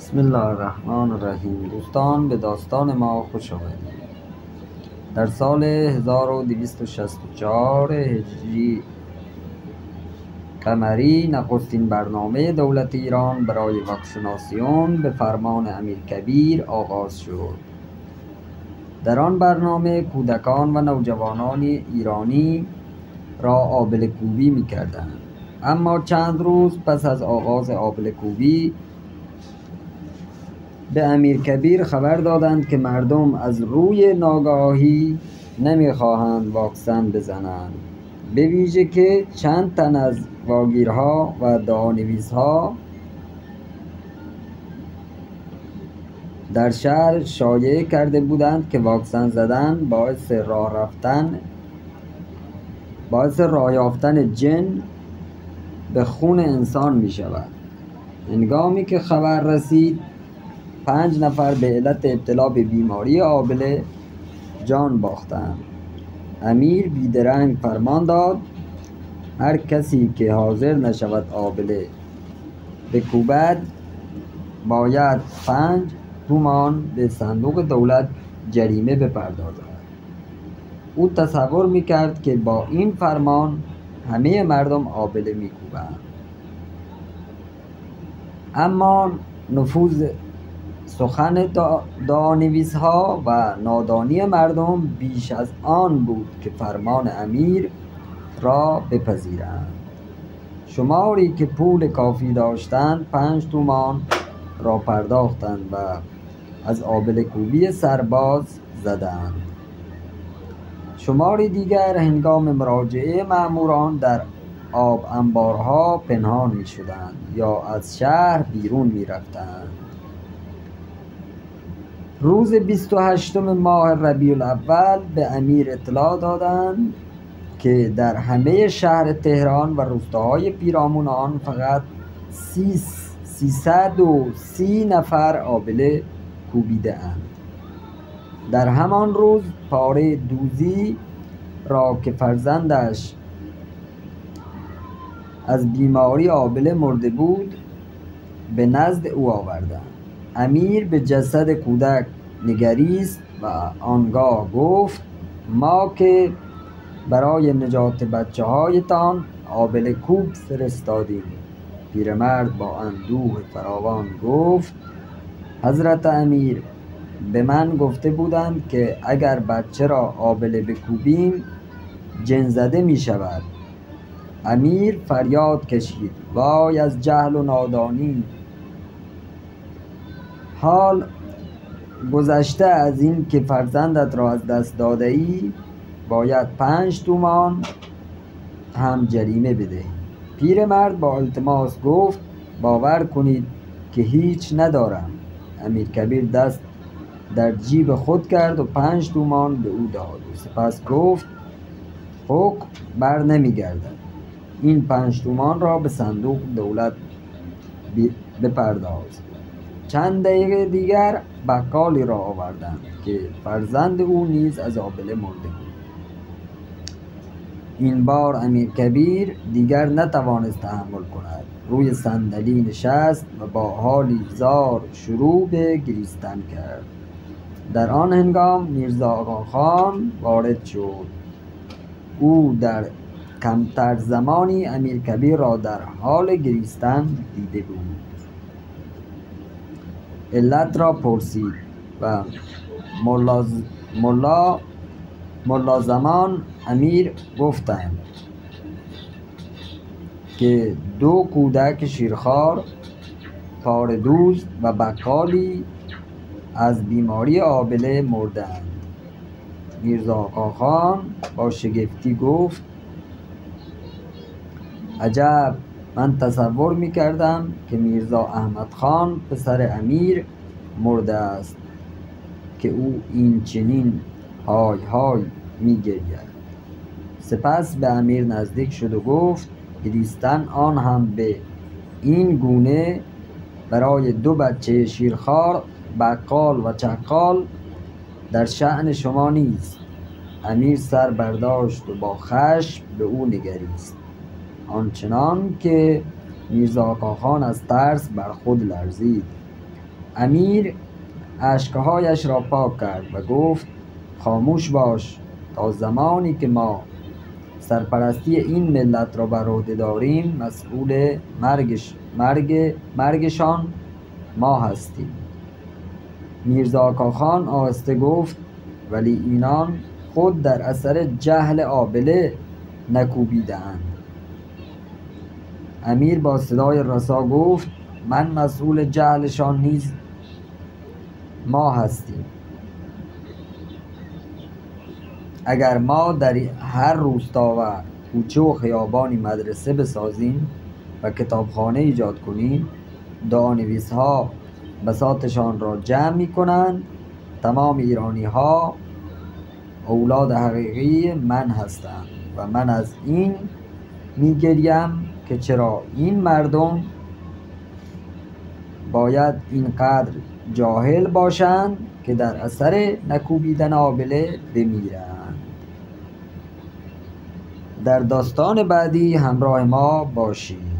بسم الله الرحمن الرحیم. دوستان به داستان ما خوش آمدید. در سال 1264 هجری قمری نخستین برنامه دولت ایران برای واکسیناسیون به فرمان امیرکبیر آغاز شد. در آن برنامه کودکان و نوجوانان ایرانی را آبله کوبی می‌کردند. اما چند روز پس از آغاز آبله کوبی به امیرکبیر خبر دادند که مردم از روی ناگاهی نمیخواهند واکسن بزنند، به ویژه که چند تن از واگیرها و دعانویسها در شهر شایعه کرده بودند که واکسن زدن باعث راه یافتن جن به خون انسان می شود. هنگامی که خبر رسید 5 نفر به علت ابتلا به بیماری آبله جان باختند. امیر بیدرنگ فرمان داد هر کسی که حاضر نشود آبله بکوبد باید 5 تومان به صندوق دولت جریمه بپردازد. او تصور میکرد که با این فرمان همه مردم آبله میکوبند، اما نفوذ سخن دعانویسها و نادانی مردم بیش از آن بود که فرمان امیر را بپذیرند. شماری که پول کافی داشتند 5 تومان را پرداختند و از آبله کوبی سرباز زدند. شماری دیگر هنگام مراجعه مأموران در آب انبارها پنهان می شدند یا از شهر بیرون می رفتند. روز 28 ماه ربیع الاول به امیر اطلاع دادند که در همه شهر تهران و روستاهای پیرامون آن فقط 330 نفر آبله کوبیده اند. در همان روز پاره دوزی را که فرزندش از بیماری آبله مرده بود به نزد او آوردند. امیر به جسد کودک نگریست و آنگاه گفت ما که برای نجات بچه هایتان آبله کوب فرستادیم. پیرمرد با اندوه فراوان گفت حضرت امیر به من گفته بودند که اگر بچه را آبله بکوبیم جن زده می شود. امیر فریاد کشید وای از جهل و نادانی. حال گذشته از این که فرزندت را از دست داده ای باید 5 تومان هم جریمه بده. پیرمرد با التماس گفت باور کنید که هیچ ندارم. امیرکبیر دست در جیب خود کرد و 5 تومان به او داد و سپس گفت حکم بر نمی گردد. این 5 تومان را به صندوق دولت بپرداز. چند دقیقه دیگر بقالی را آوردند که فرزند او نیز از آبله مرده بود. این بار امیرکبیر دیگر نتوانست تحمل کند. روی صندلی نشست و با حالی زار شروع به گریستن کرد. در آن هنگام میرزا آقاخان وارد شد. او در کمتر زمانی امیرکبیر را در حال گریستن دیده بود. علت را پرسید و ملا زمان امیر گفتند که 2 کودک شیرخوار، پاردوز و بقالی از بیماری آبله مردند. میرزا آقاخان با شگفتی گفت عجب، من تصور می‌کردم که میرزا احمد خان پسر امیر مرده است که او این چنین های های می‌گرید. سپس به امیر نزدیک شد و گفت گریستن آن هم به این گونه برای 2 بچه شیرخوار، بقال و چقال در شأن شما نیست. امیر سر برداشت و با خشم به او نگریست، آنچنان که میرزا آقاخان از ترس بر خود لرزید. امیر اشکهایش را پاک کرد و گفت خاموش باش تا زمانی که ما سرپرستی این ملت را بر عهده داریم مسئول مرگشان ما هستیم. میرزا کاخان آهسته گفت ولی اینان خود در اثر جهل آبله نکوبیده‌اند. امیر با صدای رسا گفت من مسئول جهلشان نیز ما هستیم. اگر ما در هر روستا و کوچه و خیابانی مدرسه بسازیم و کتابخانه ایجاد کنیم، دعانویس‌ها بساطشان را جمع می‌کنند. تمام ایرانی‌ها اولاد حقیقی من هستند و من از این می‌گریم که چرا این مردم باید اینقدر جاهل باشند که در اثر نکوبیدن آبله بمیرند. در داستان بعدی همراه ما باشید.